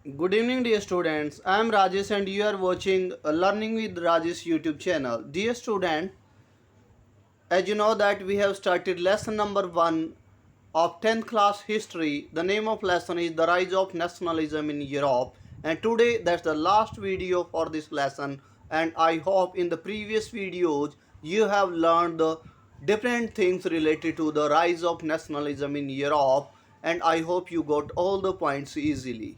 Good evening, dear students. I am Rajesh, and you are watching Learning with Rajesh YouTube channel. Dear student, as you know that we have started lesson number 1 of 10th class history. The name of lesson is The Rise of Nationalism in Europe. And today that's the last video for this lesson. And I hope in the previous videos you have learned the different things related to the rise of nationalism in Europe. And I hope you got all the points easily.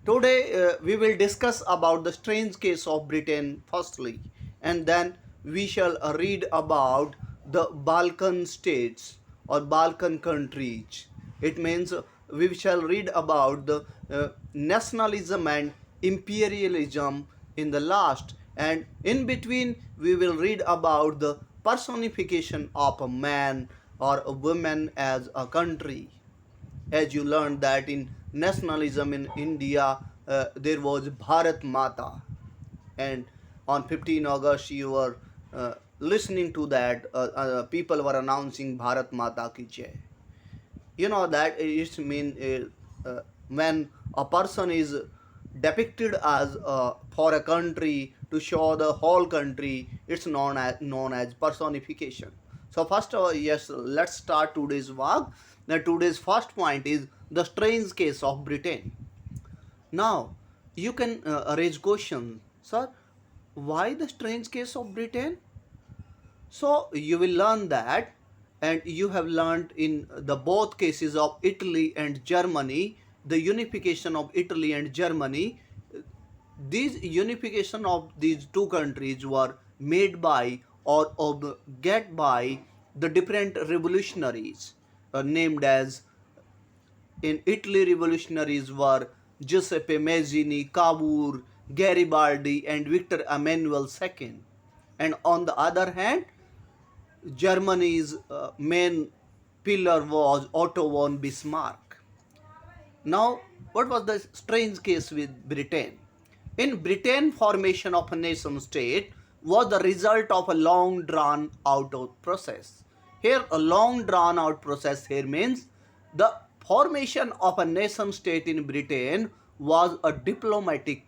Today we will discuss about the strange case of Britain firstly, and then we shall read about the Balkan states or Balkan countries. It means we shall read about the nationalism and imperialism in the last, and in between we will read about the personification of a man or a woman as a country. As you learned that in nationalism in India, there was Bharat Mata, and on 15 August you were listening to that. People were announcing Bharat Mata ki jai. You know that it means when a person is depicted as for a country to show the whole country, it's known as personification. So first of all, yes, let's start today's work. Now today's first point is the strange case of Britain. Now you can raise question, sir, why the strange case of Britain? So you will learn that, and you have learned in the both cases of Italy and Germany, the unification of Italy and Germany. These unification of these two countries were made by or get by the different revolutionaries named as in Italy revolutionaries were Giuseppe Mazzini, Cavour, Garibaldi and Victor Emmanuel II. And on the other hand, Germany's main pillar was Otto von Bismarck. Now, what was the strange case with Britain? In Britain, formation of a nation state was the result of a long drawn out process. Here, a long drawn out process here means the formation of a nation state in Britain was a diplomatic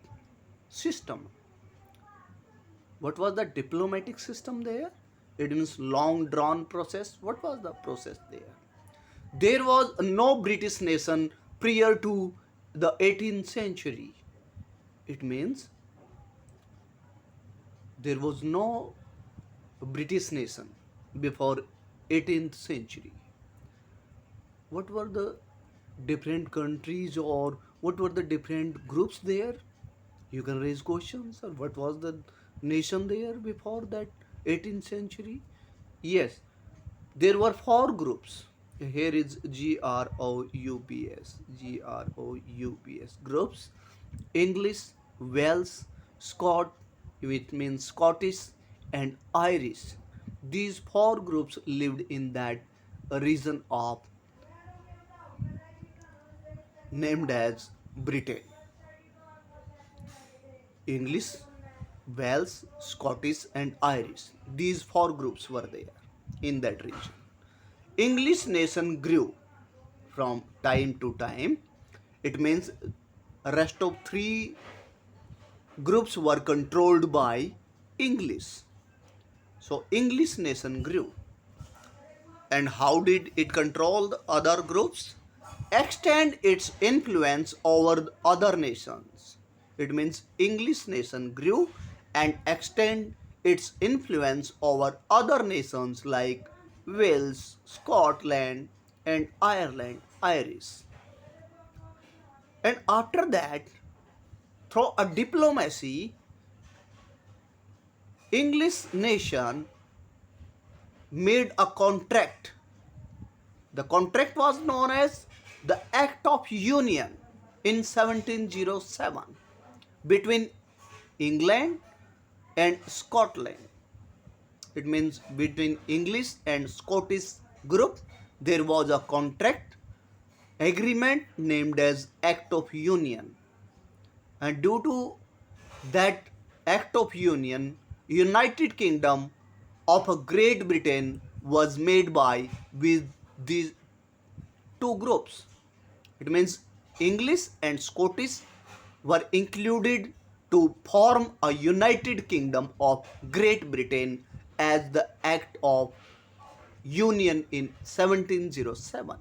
system. What was the diplomatic system there? It means long drawn process. What was the process there? There was no British nation prior to the 18th century. It means there was no British nation before 18th century. What were the different countries or what were the different groups there? You can raise questions. Or what was the nation there before that 18th century? Yes, there were four groups. Here is groups. Groups: English, Wales, Scot, which means Scottish, and Irish. These four groups lived in that region of named as Britain. English, Wales, Scottish, and Irish. These four groups were there in that region. English nation grew from time to time. It means rest of three groups were controlled by English. So English nation grew. And how did it control the other groups? Extend its influence over the other nations. It means English nation grew and extend its influence over other nations like Wales, Scotland, and Ireland, Irish. And after that, through a diplomacy, English nation made a contract. The contract was known as the Act of Union in 1707 between England and Scotland. It means between English and Scottish group there was a contract agreement named as Act of Union, and due to that Act of Union, United Kingdom of Great Britain was made by with these two groups. It means English and Scottish were included to form a united kingdom of Great Britain as the Act of Union in 1707.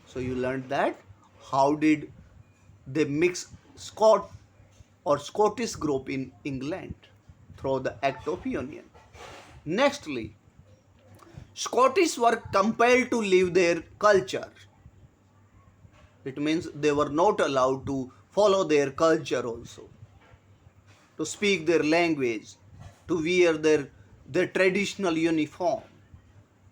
So you learned that how did they mix Scott or Scottish group in England through the Act of Union. Nextly, Scottish were compelled to leave their culture. It means they were not allowed to follow their culture also, to speak their language, to wear their traditional uniform.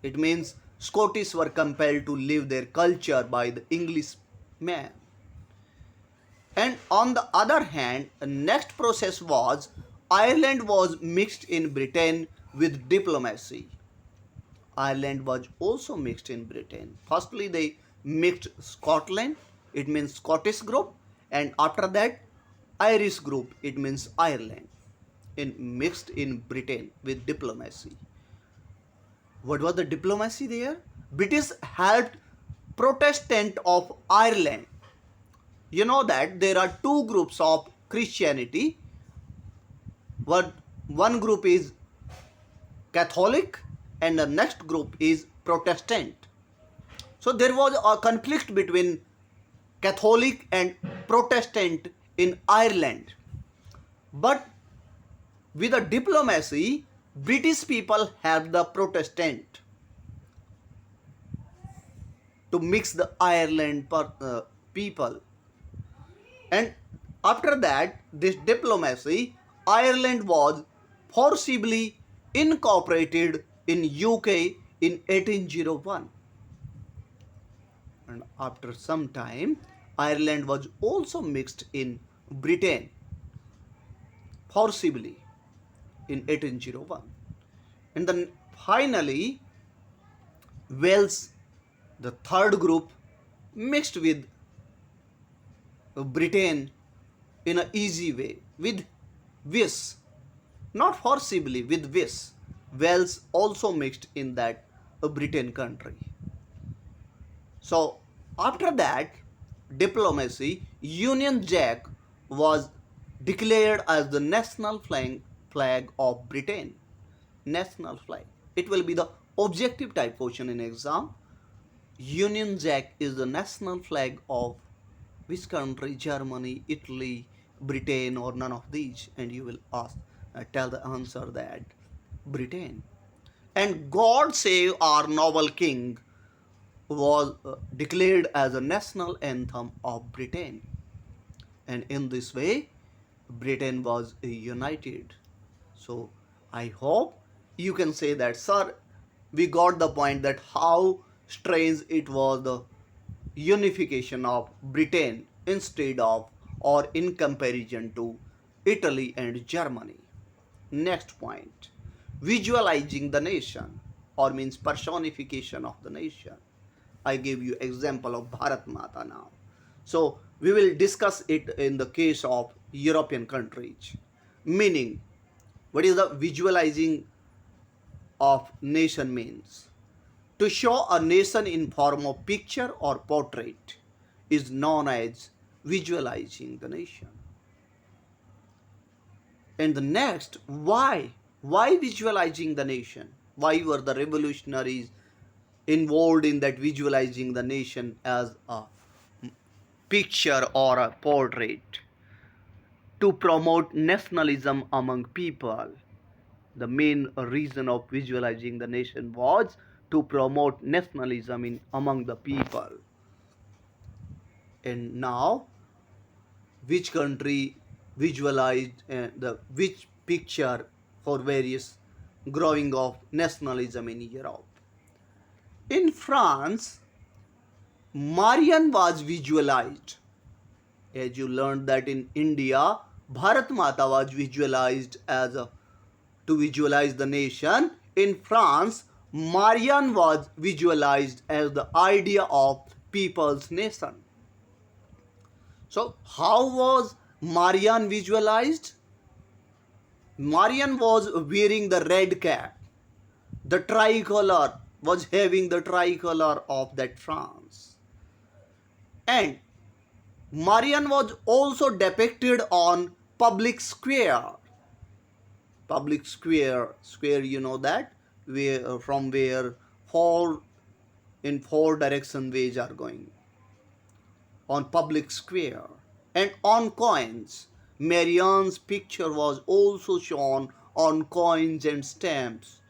It means Scottish were compelled to leave their culture by the English man. And on the other hand, the next process was Ireland was mixed in Britain with diplomacy. Ireland was also mixed in Britain. Firstly, they mixed Scotland, it means Scottish group, and after that, Irish group, it means Ireland, in mixed in Britain with diplomacy. What was the diplomacy there? British helped Protestant of Ireland. You know that there are two groups of Christianity. One group is Catholic and the next group is Protestant. So there was a conflict between Catholic and Protestant in Ireland. But with a diplomacy, British people helped the Protestant to mix the Ireland people. And after that, this diplomacy, Ireland was forcibly incorporated in UK in 1801. And after some time, Ireland was also mixed in Britain forcibly in 1801. And then finally, Wales, the third group, mixed with Britain in an easy way with wish, not forcibly, with wish. Wales also mixed in that Britain country. So after that diplomacy, Union Jack was declared as the national flag of Britain. National flag. It will be the objective type question in exam. Union Jack is the national flag of which country? Germany, Italy, Britain, or none of these? And you will ask, tell the answer that Britain. And God Save Our Noble King was declared as a national anthem of Britain. And in this way, Britain was united. So I hope you can say that, sir, we got the point that how strange it was the unification of Britain instead of or in comparison to Italy and Germany. Next point, visualizing the nation or means personification of the nation. I gave you example of Bharat Mata now. So we will discuss it in the case of European countries. Meaning, what is the visualizing of nation means? To show a nation in form of picture or portrait is known as visualizing the nation. And the next, why? Why visualizing the nation? Why were the revolutionaries involved in that visualizing the nation as a picture or a portrait? To promote nationalism among people. The main reason of visualizing the nation was to promote nationalism among the people. And now, which country visualized which picture for various growing of nationalism in Europe? In France, Marian was visualized. As you learned that in India, Bharat Mata was visualized as to visualize the nation. In France, Marian was visualized as the idea of people's nation. So how was Marian visualized? Marian was wearing the red cap. The tricolor was having the tricolor of that France. And Marian was also depicted on public square. Public square, you know that, where from where four in four direction ways are going, on public square. And on coins, Marianne's picture was also shown on coins and stamps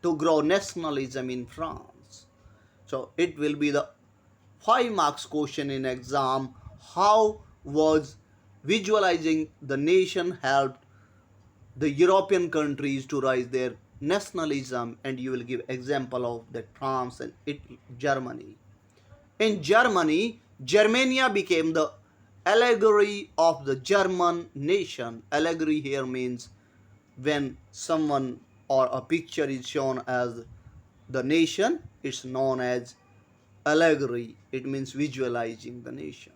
to grow nationalism in France. So it will be the 5 marks question in exam. How was visualizing the nation helped the European countries to rise their nationalism? And you will give example of that France and Germany. In Germany, Germania became the allegory of the German nation. Allegory here means when someone or a picture is shown as the nation, it's known as allegory. It means visualizing the nation.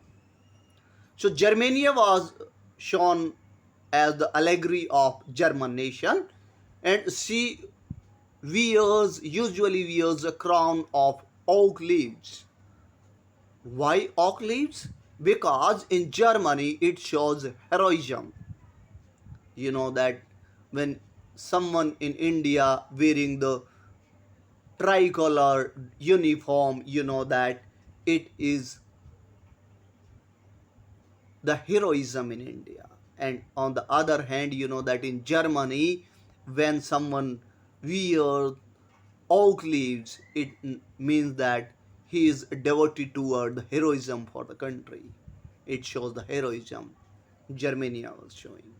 So Germania was shown as the allegory of German nation, and she usually wears a crown of oak leaves. Why oak leaves? Because in Germany it shows heroism. You know that when someone in India wearing the tricolor uniform, you know that it is the heroism in India. And on the other hand, you know that in Germany, when someone wears oak leaves, it means that he is devoted toward the heroism for the country. It shows the heroism Germania was showing.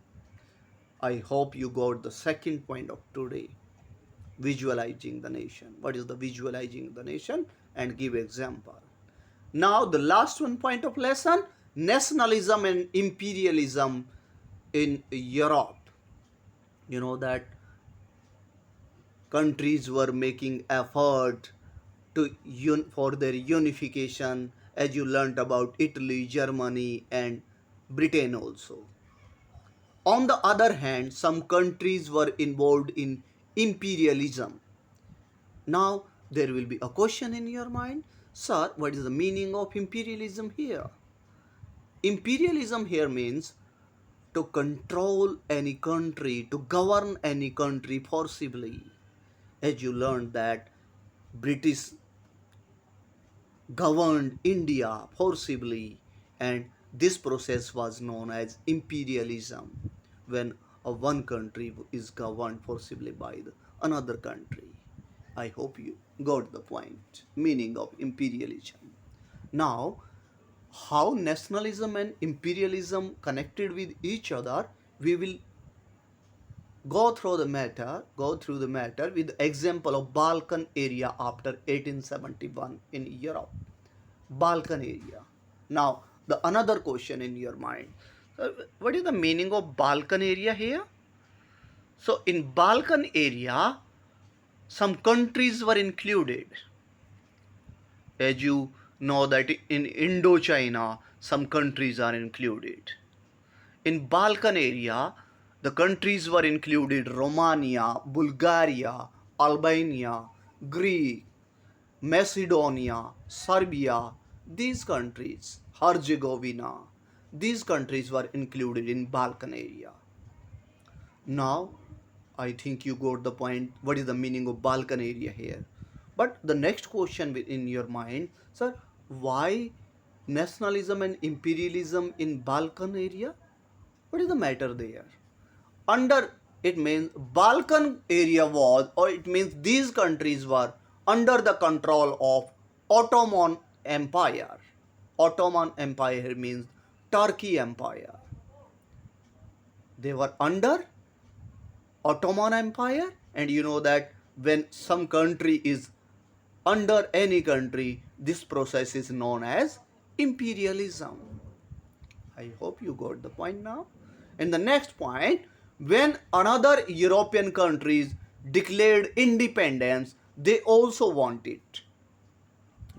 I hope you got the second point of today, visualizing the nation. What is the visualizing the nation? And give example. Now the last one point of lesson, nationalism and imperialism in Europe. You know that countries were making effort to for their unification, as you learnt about Italy, Germany, and Britain also. On the other hand, some countries were involved in imperialism. Now there will be a question in your mind, sir, what is the meaning of imperialism here? Imperialism here means to control any country, to govern any country forcibly. As you learned that British governed India forcibly, and this process was known as imperialism, when one country is governed forcibly by another country. I hope you got the point, meaning of imperialism. Now, how nationalism and imperialism connected with each other, we will go through the matter with the example of Balkan area after 1871 in Europe. Balkan area. Now, the another question in your mind. What is the meaning of Balkan area here? So, in Balkan area, some countries were included. As you know that in Indochina, some countries are included. In Balkan area, the countries were included Romania, Bulgaria, Albania, Greece, Macedonia, Serbia, these countries, Herzegovina, these countries were included in Balkan area. Now, I think you got the point. What is the meaning of Balkan area here? But the next question in your mind, sir, why nationalism and imperialism in Balkan area? What is the matter there? Under it means Balkan area was, or it means these countries were under the control of Ottoman Empire. Ottoman Empire means Turkey Empire. They were under Ottoman Empire, and you know that when some country is under any country, this process is known as imperialism. I hope you got the point now. And the next point, when another European countries declared independence, they also want it.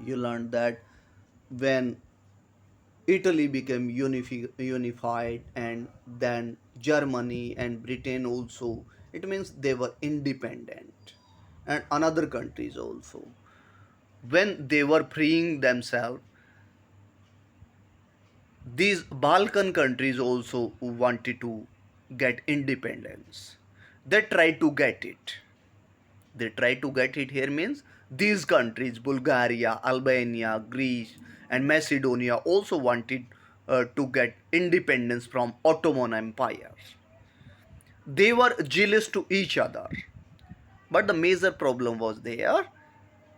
You learned that when Italy became unified, and then Germany and Britain also, it means they were independent. And another countries also, when they were freeing themselves, these Balkan countries also wanted to get independence. They tried to get it. They tried to get it here means these countries, Bulgaria, Albania, Greece, and Macedonia, also wanted to get independence from Ottoman Empire. They were jealous to each other. But the major problem was there.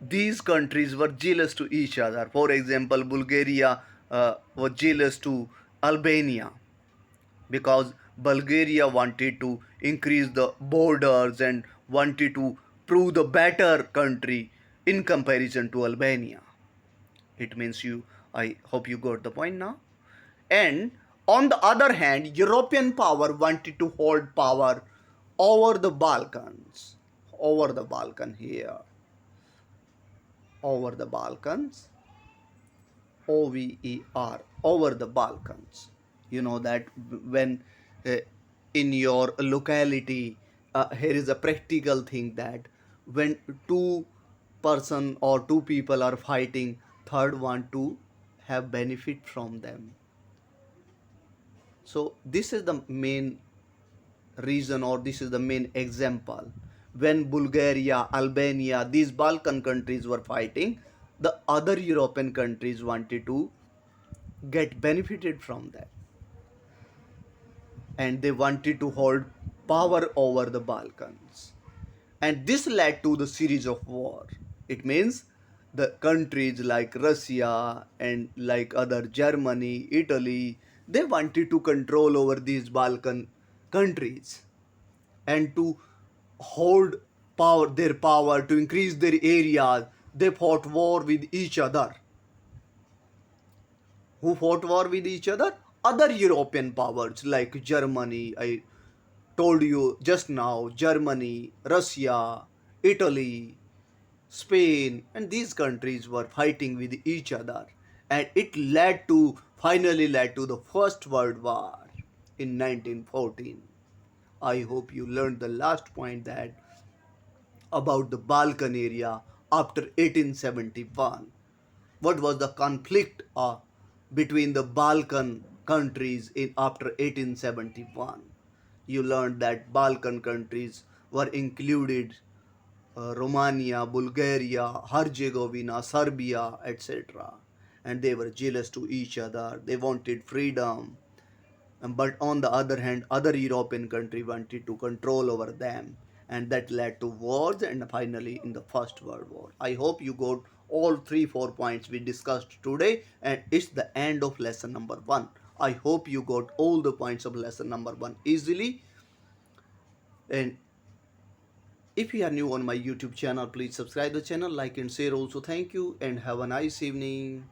These countries were jealous to each other. For example, Bulgaria was jealous to Albania because Bulgaria wanted to increase the borders and wanted to prove the better country in comparison to Albania. It means you, I hope you got the point now. And on the other hand, European power wanted to hold power over the Balkans, over the Balkan here, over the Balkans, OVER, over the Balkans. You know that when uh, in your locality, here is a practical thing that when two person or two people are fighting, third want to have benefit from them. So this is the main reason, or this is the main example. When Bulgaria, Albania, these Balkan countries were fighting, the other European countries wanted to get benefited from that, and they wanted to hold power over the Balkans, and this led to the series of war. It means the countries like Russia and like other Germany, Italy, they wanted to control over these Balkan countries and to hold power, their power, to increase their areas. They fought war with each other. Who fought war with each other? Other European powers like Germany, I told you just now, Germany, Russia, Italy, Spain, and these countries were fighting with each other. And it finally led to the First World War in 1914. I hope you learned the last point that about the Balkan area after 1871. What was the conflict between the Balkan countries in after 1871? You learned that Balkan countries were included Romania, Bulgaria, Herzegovina, Serbia, etc. And they were jealous to each other. They wanted freedom. But on the other hand, other European countries wanted to control over them, and that led to wars and finally in the First World War. I hope you got all 3 4 points we discussed today, and it's the end of lesson number 1. I hope you got all the points of lesson number 1 easily. And if you are new on my YouTube channel, please subscribe the channel, like and share also. Thank you and have a nice evening.